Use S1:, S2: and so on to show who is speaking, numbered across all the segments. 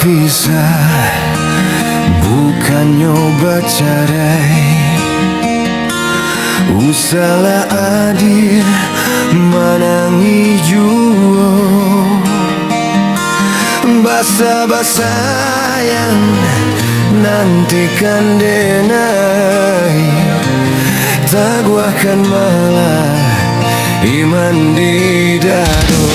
S1: pisah, bukan nyoba cerai. Usahlah adil menangi juo, basa-basa yang nantikan denai, taguakan malah iman di dado.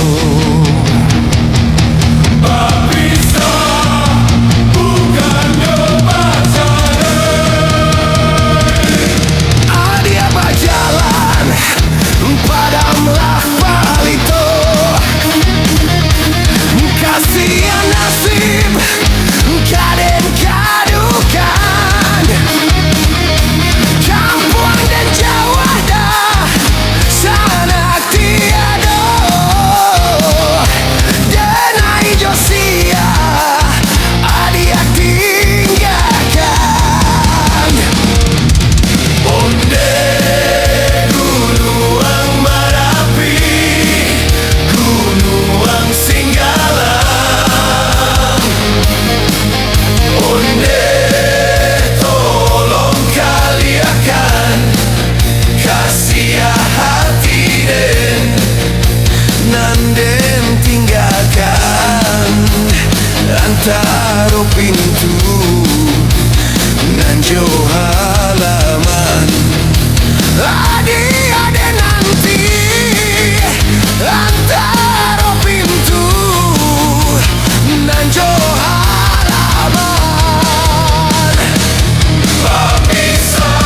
S1: Taruh pintu nan jauh halaman, ade nanti antara pintu nan jauh halaman. Berpisah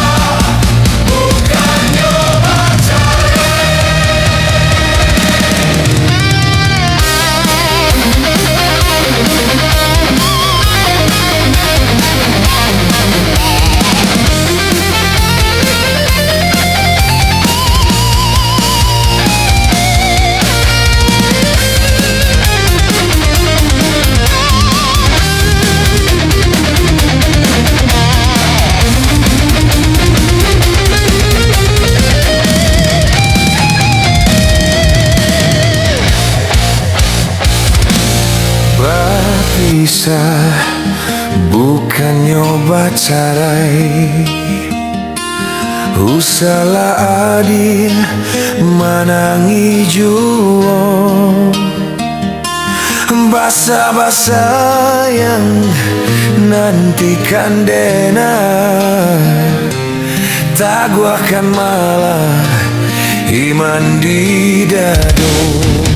S1: bukan nyoba cerai. Berpisah bukan nyoba cerai. Usahlah adil menangi juo, basa-basa yang nantikan denai, taguakan malah iman di dado.